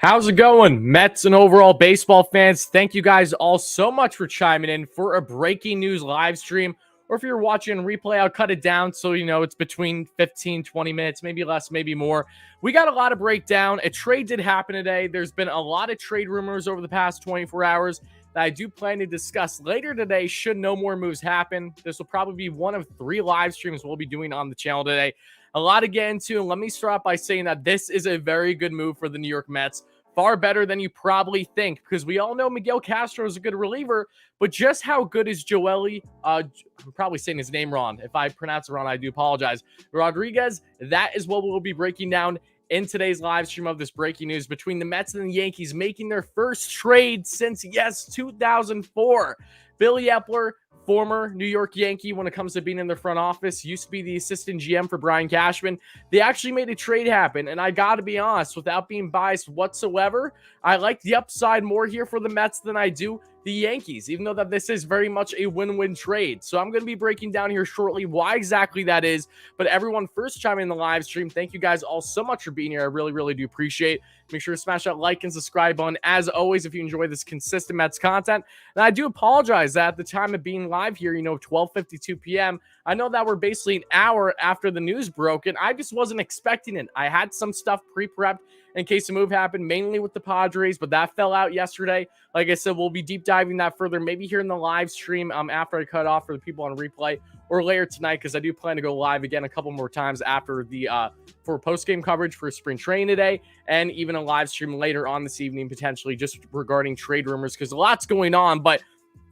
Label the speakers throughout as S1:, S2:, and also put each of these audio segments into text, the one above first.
S1: How's it going, Mets and overall baseball fans? Thank you guys all so much for chiming in for a breaking news live stream. Or if you're watching a replay, I'll cut it down so you know it's between 15, 20 minutes, maybe less, maybe more. We got a lot of breakdown. A trade did happen today. There's been a lot of trade rumors over the past 24 hours that I do plan to discuss later today should no more moves happen. This will probably be one of 3 live streams we'll be doing on the channel today. A lot to get into. Let me start by saying that this is a very good move for the New York Mets. Far better than you probably think, because we all know Miguel Castro is a good reliever, but just how good is JOELY? I'm probably saying his name wrong. If I pronounce it wrong, I do apologize. RODRIQUEZ, that is what we'll be breaking down in today's live stream of this breaking news between the Mets and the Yankees making their first trade since, yes, 2004. Billy Epler, former New York Yankee when it comes to being in their front office, used to be the assistant GM for Brian Cashman. They actually made a trade happen, and I got to be honest, without being biased whatsoever, I like the upside more here for the Mets than I do the Yankees, even though that this is very much a win-win trade. So I'm going to be breaking down here shortly why exactly that is. But everyone first chiming in the live stream, thank you guys all so much for being here. I really, really do appreciate it. Make sure to smash that like and subscribe button, as always, if you enjoy this consistent Mets content. And I do apologize that at the time of being live here, 12:52 p.m., I know that we're basically an hour after the news broke, and I just wasn't expecting it. I had some stuff pre-prepped in case a move happened, mainly with the Padres, but that fell out yesterday. Like I said, we'll be deep diving that further, maybe here in the live stream after I cut off for the people on replay, or later tonight, because I do plan to go live again a couple more times after the for post-game coverage for spring training today, and even a live stream later on this evening, potentially just regarding trade rumors, because a lot's going on. But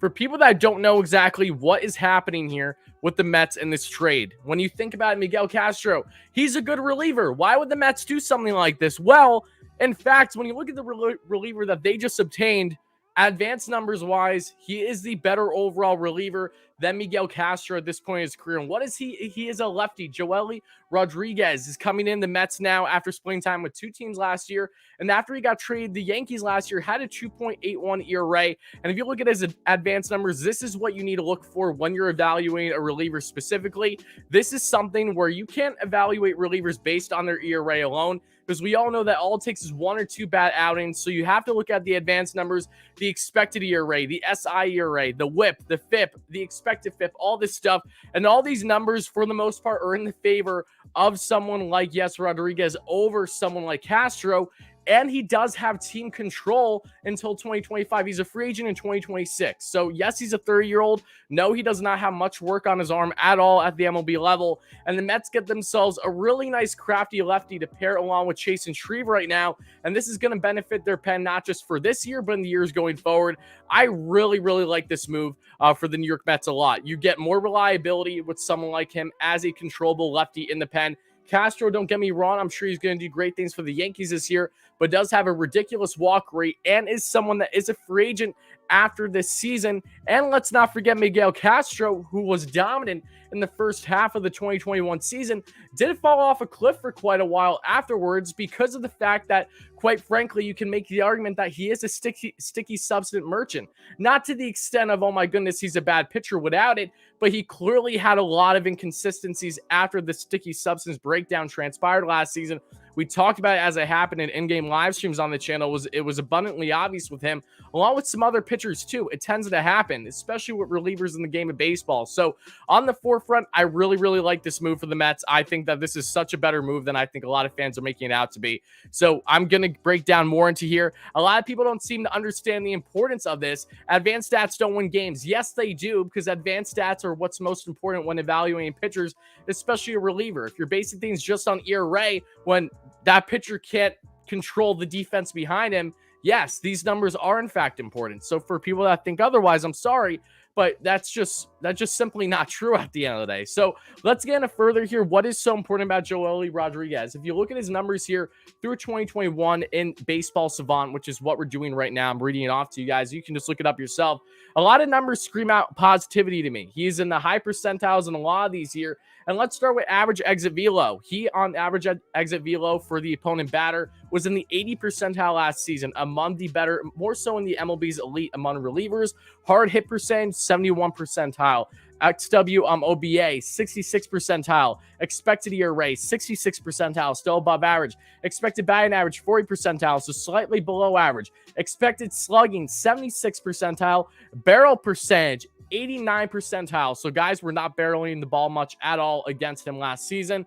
S1: for people that don't know exactly what is happening here with the Mets in this trade, when you think about Miguel Castro, he's a good reliever. Why would the Mets do something like this? Well, in fact, when you look at the reliever that they just obtained, advanced numbers wise, he is the better overall reliever than Miguel Castro at this point in his career. And what is he? He is a lefty. JOELY RODRIQUEZ is coming in the Mets now after splitting time with 2 teams last year. And after he got traded, the Yankees last year had a 2.81 ERA. And if you look at his advanced numbers, this is what you need to look for when you're evaluating a reliever specifically. This is something where you can't evaluate relievers based on their ERA alone, because we all know that all it takes is 1 or 2 bad outings. So you have to look at the advanced numbers, the expected ERA, the SI ERA, the WHIP, the FIP, the expected FIP, all this stuff. And all these numbers, for the most part, are in the favor of someone like, yes, RODRIQUEZ over someone like Castro. And he does have team control until 2025. He's a free agent in 2026. So, yes, he's a 30-year-old. No, he does not have much work on his arm at all at the MLB level. And the Mets get themselves a really nice, crafty lefty to pair along with Chase and Shreve right now. And this is going to benefit their pen not just for this year, but in the years going forward. I really, really like this move for the New York Mets a lot. You get more reliability with someone like him as a controllable lefty in the pen. Castro, don't get me wrong, I'm sure he's going to do great things for the Yankees this year, but does have a ridiculous walk rate and is someone that is a free agent after this season. And let's not forget Miguel Castro, who was dominant in the first half of the 2021 season, did fall off a cliff for quite a while afterwards because of the fact that, quite frankly, you can make the argument that he is a sticky substance merchant. Not to the extent of, oh my goodness, he's a bad pitcher without it, but he clearly had a lot of inconsistencies after the sticky substance breakdown transpired last season. We talked about it as it happened in in-game live streams on the channel. It was abundantly obvious with him, along with some other pitchers too. It tends to happen, especially with relievers in the game of baseball. So on the forefront, I really, really like this move for the Mets. I think that this is such a better move than I think a lot of fans are making it out to be. So I'm going to break down more into here. A lot of people don't seem to understand the importance of this. Advanced stats don't win games. Yes, they do, because advanced stats are what's most important when evaluating pitchers, especially a reliever. If you're basing things just on ERA, when that pitcher can't control the defense behind him, yes, these numbers are in fact important. So for people that think otherwise, I'm sorry, but that's just simply not true at the end of the day. So let's get into further here. What is so important about JOELY RODRIQUEZ? If you look at his numbers here through 2021 in Baseball Savant, which is what we're doing right now, I'm reading it off to you guys. You can just look it up yourself. A lot of numbers scream out positivity to me. He's in the high percentiles in a lot of these here. And let's start with average exit velo. He, on average exit velo for the opponent batter, was in the 80 percentile last season, among the better, more so in the MLB's elite among relievers. Hard hit percentage, 71 percentile. XW OBA, 66 percentile. Expected ERA, 66 percentile, still above average. Expected batting average, 40 percentile, so slightly below average. Expected slugging, 76 percentile. Barrel percentage, 89 percentile. So guys were not barreling the ball much at all against him last season.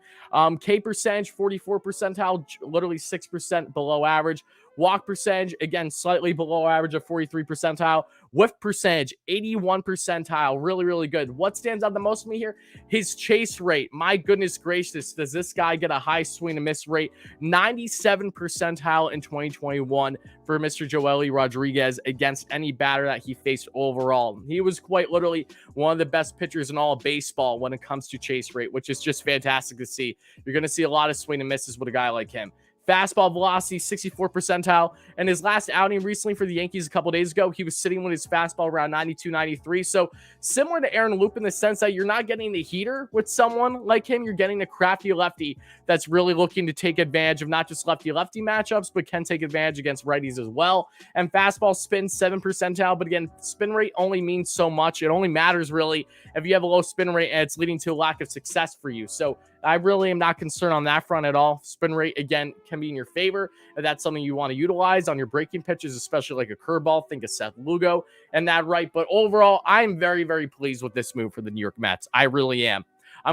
S1: K percentage, 44 percentile, literally 6% below average. Walk percentage, again, slightly below average of 43 percentile. Whiff percentage, 81 percentile. Really, really good. What stands out the most to me here? His chase rate. My goodness gracious, does this guy get a high swing and miss rate? 97 percentile in 2021 for Mr. JOELY RODRIQUEZ against any batter that he faced overall. He was quite literally one of the best pitchers in all of baseball when it comes to chase rate, which is just fantastic to see. You're going to see a lot of swing and misses with a guy like him. Fastball velocity, 64 percentile. And his last outing recently for the Yankees a couple days ago, he was sitting with his fastball around 92, 93. So similar to Aaron Loop in the sense that you're not getting the heater with someone like him. You're getting a crafty lefty that's really looking to take advantage of not just lefty-lefty matchups, but can take advantage against righties as well. And fastball spin, 7 percentile. But again, spin rate only means so much. It only matters really if you have a low spin rate and it's leading to a lack of success for you. So I really am not concerned on that front at all. Spin rate, again, can be in your favor if that's something you want to utilize on your breaking pitches, especially like a curveball. Think of Seth Lugo and that right. But overall, I'm very, very pleased with this move for the New York Mets. I really am.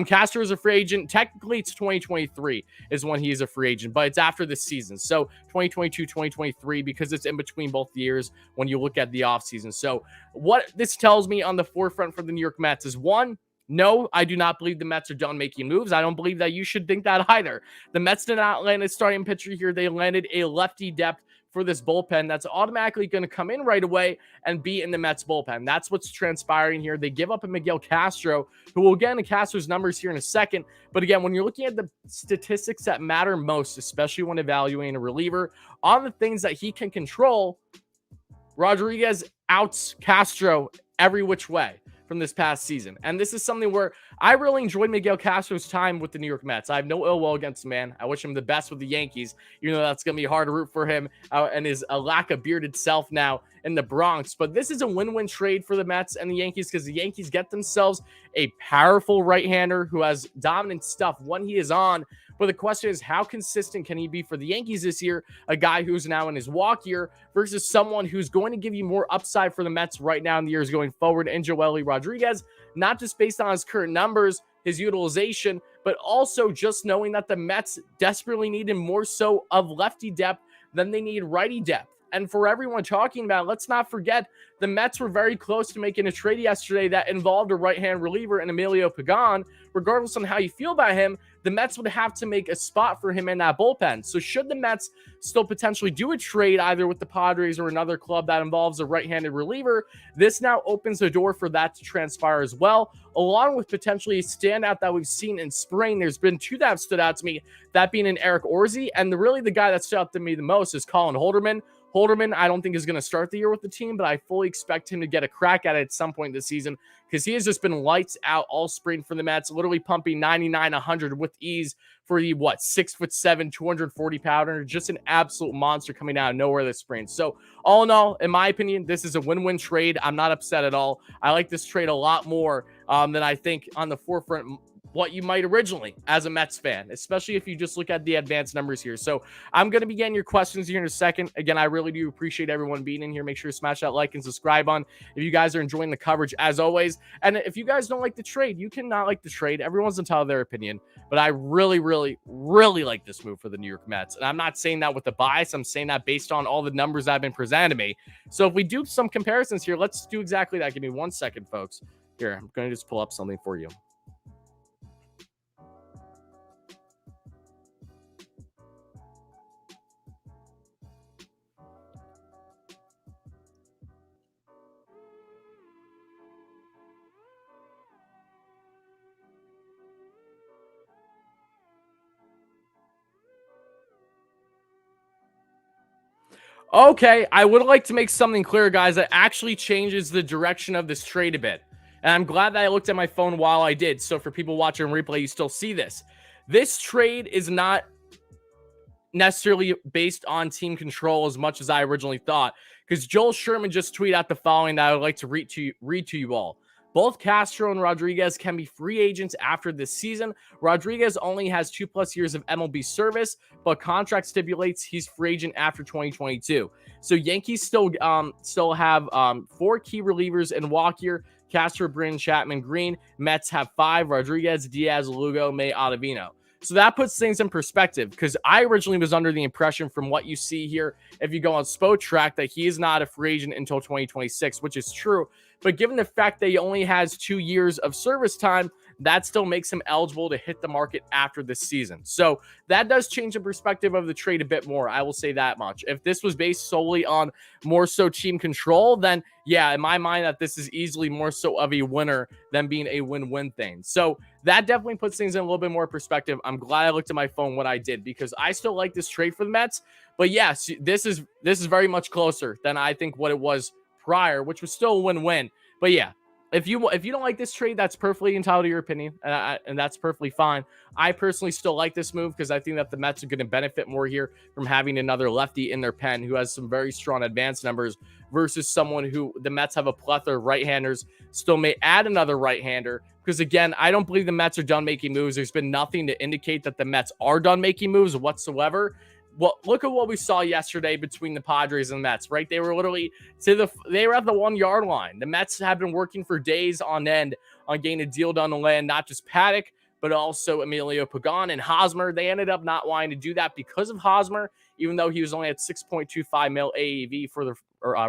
S1: Castro is a free agent. Technically, it's 2023 is when he is a free agent, but it's after this season. So 2022, 2023, because it's in between both years when you look at the offseason. So what this tells me on the forefront for the New York Mets is, one, no, I do not believe the Mets are done making moves. I don't believe that you should think that either. The Mets did not land a starting pitcher here. They landed a lefty depth for this bullpen that's automatically going to come in right away and be in the Mets bullpen. That's what's transpiring here. They give up a Miguel Castro, who will get into Castro's numbers here in a second. But again, when you're looking at the statistics that matter most, especially when evaluating a reliever, on the things that he can control, RODRIQUEZ outs Castro every which way from this past season. And this is something where I really enjoyed Miguel Castro's time with the New York Mets. I have no ill will against the man. I wish him the best with the Yankees, even though that's going to be hard to root for him and his lack of bearded self now in the Bronx. But this is a win-win trade for the Mets and the Yankees because the Yankees get themselves a powerful right-hander who has dominant stuff when he is on. But the question is, how consistent can he be for the Yankees this year? A guy who's now in his walk year versus someone who's going to give you more upside for the Mets right now in the years going forward in JOELY RODRIQUEZ, not just based on his current numbers, his utilization, but also just knowing that the Mets desperately needed more so of lefty depth than they need righty depth. And for everyone talking about, let's not forget, the Mets were very close to making a trade yesterday that involved a right-hand reliever in Emilio Pagan. Regardless on how you feel about him, the Mets would have to make a spot for him in that bullpen. So should the Mets still potentially do a trade either with the Padres or another club that involves a right-handed reliever, this now opens the door for that to transpire as well, along with potentially a standout that we've seen in spring. There's been two that have stood out to me, that being an Eric Orsi, and really the guy that stood out to me the most is Colin Holderman. Holderman, I don't think is going to start the year with the team, but I fully expect him to get a crack at it at some point this season because he has just been lights out all spring for the Mets, literally pumping 99, 100 with ease for the, 6'7", 240 pounder, just an absolute monster coming out of nowhere this spring. So all in all, in my opinion, this is a win-win trade. I'm not upset at all. I like this trade a lot more than I think on the forefront what you might originally as a Mets fan, especially if you just look at the advanced numbers here. So I'm going to be getting your questions here in a second. Again, I really do appreciate everyone being in here. Make sure to smash that like and subscribe on if you guys are enjoying the coverage as always. And if you guys don't like the trade, you cannot like the trade. Everyone's entitled to their opinion, but I really, really, really like this move for the New York Mets. And I'm not saying that with a bias. I'm saying that based on all the numbers that have been presented to me. So if we do some comparisons here, let's do exactly that. Give me 1 second, folks. Here, I'm going to just pull up something for you. Okay, I would like to make something clear, guys, that actually changes the direction of this trade a bit. And I'm glad that I looked at my phone while I did. So for people watching replay, you still see this. This trade is not necessarily based on team control as much as I originally thought. Because Joel Sherman just tweeted out the following that I would like to read to you all. Both Castro and Rodriguez can be free agents after this season. Rodriguez only has 2+ years of MLB service, but contract stipulates he's free agent after 2022. So Yankees still have 4 key relievers in Walker, Castro, Bryn, Chapman, Green. Mets have 5: Rodriguez, Diaz, Lugo, May, Ottavino. So that puts things in perspective, because I originally was under the impression from what you see here, if you go on Spotrac, that he is not a free agent until 2026, which is true. But given the fact that he only has 2 years of service time, that still makes him eligible to hit the market after this season. So that does change the perspective of the trade a bit more. I will say that much. If this was based solely on more so team control, then yeah, in my mind, that this is easily more so of a winner than being a win-win thing. So that definitely puts things in a little bit more perspective. I'm glad I looked at my phone when I did, because I still like this trade for the Mets. But yes, this is very much closer than I think what it was prior, which was still a win-win. But yeah, if you don't like this trade, that's perfectly entitled to your opinion, and that's perfectly fine. I personally still like this move, because I think that the Mets are going to benefit more here from having another lefty in their pen who has some very strong advanced numbers, versus someone who the Mets have a plethora of right-handers, still may add another right-hander. Because again, I don't believe the Mets are done making moves. There's been nothing to indicate that the Mets are done making moves whatsoever. Well, look at what we saw yesterday between the Padres and the Mets, right? They were literally they were at the 1-yard line. The Mets have been working for days on end on getting a deal done to land not just Paddock, but also Emilio Pagan and Hosmer. They ended up not wanting to do that because of Hosmer, even though he was only at $6.25 million AAV for the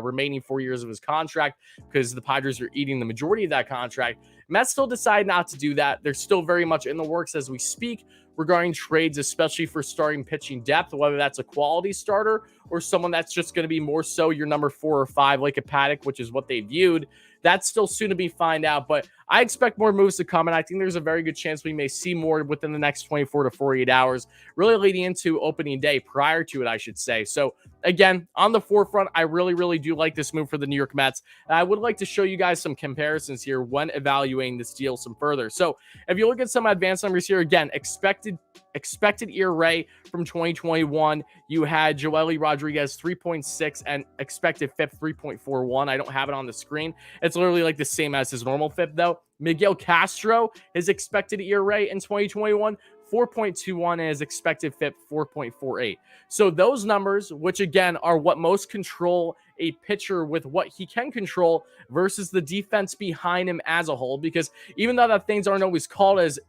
S1: remaining 4 years of his contract, because the Padres are eating the majority of that contract. Mets still decide not to do that. They're still very much in the works as we speak regarding trades, especially for starting pitching depth, whether that's a quality starter or someone that's just going to be more so your number 4 or 5, like a Paddock, which is what they viewed. That's still soon to be find out, but I expect more moves to come, and I think there's a very good chance we may see more within the next 24 to 48 hours, really leading into opening day, prior to it, I should say. So again, on the forefront, I really do like this move for the New York Mets. And I would like to show you guys some comparisons here when evaluating this deal some further. So if you look at some advanced numbers here, again, expected ERA from 2021, you had JOELY Rodriguez 3.6 and expected FIP 3.41. I don't have it on the screen. It's literally like the same as his normal FIP though. Miguel Castro, his expected ERA in 2021, 4.21, and his expected FIP 4.48. So those numbers, which again are what most control a pitcher with what he can control versus the defense behind him as a whole, because even though that things aren't always called as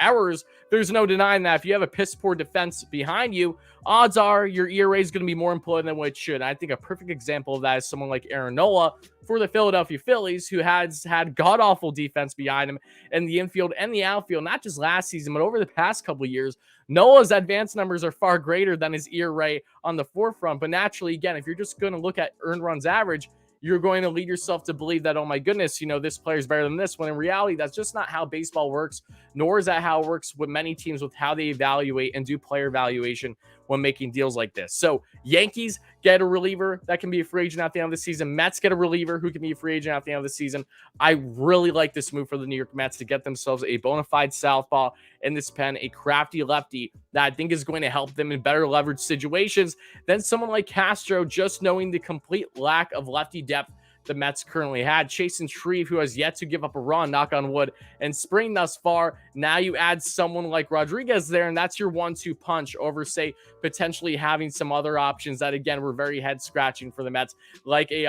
S1: errors, there's no denying that if you have a piss poor defense behind you, odds are your ERA is going to be more important than what it should. And I think a perfect example of that is someone like Aaron Nola for the Philadelphia Phillies, who has had god-awful defense behind him in the infield and the outfield, not just last season, but over the past couple of years. Nola's advanced numbers are far greater than his ERA on the forefront. But naturally, again, if you're just going to look at earned runs average, you're going to lead yourself to believe that, oh my goodness, this player's better than this, when in reality, that's just not how baseball works, nor is that how it works with many teams with how they evaluate and do player evaluation when making deals like this. So Yankees get a reliever that can be a free agent at the end of the season. Mets get a reliever who can be a free agent at the end of the season. I really like this move for the New York Mets to get themselves a bona fide southpaw in this pen, a crafty lefty that I think is going to help them in better leverage situations than someone like Castro, just knowing the complete lack of lefty depth the Mets currently had. Chase and Shreve, who has yet to give up a run, knock on wood, in spring thus far. Now you add someone like Rodriguez there, and that's your 1-2 punch over, say, potentially having some other options that, again, were very head-scratching for the Mets, like a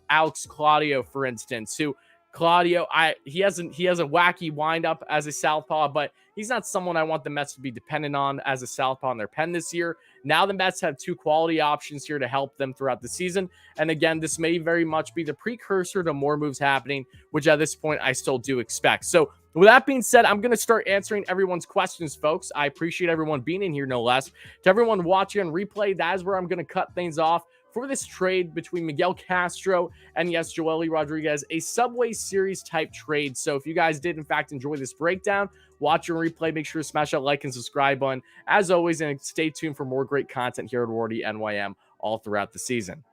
S1: Alex Claudio, for instance, who Claudio, he has a wacky windup as a southpaw, but he's not someone I want the Mets to be dependent on as a southpaw in their pen this year. Now the Mets have 2 quality options here to help them throughout the season. And again, this may very much be the precursor to more moves happening, which at this point I still do expect. So with that being said, I'm going to start answering everyone's questions, folks. I appreciate everyone being in here, no less. To everyone watching on replay, that is where I'm going to cut things off for this trade between Miguel Castro and, yes, JOELY Rodriguez, a Subway Series type trade. So if you guys did, in fact, enjoy this breakdown, watch your replay, make sure to smash that like and subscribe button, as always, and stay tuned for more great content here at WardyNYM all throughout the season.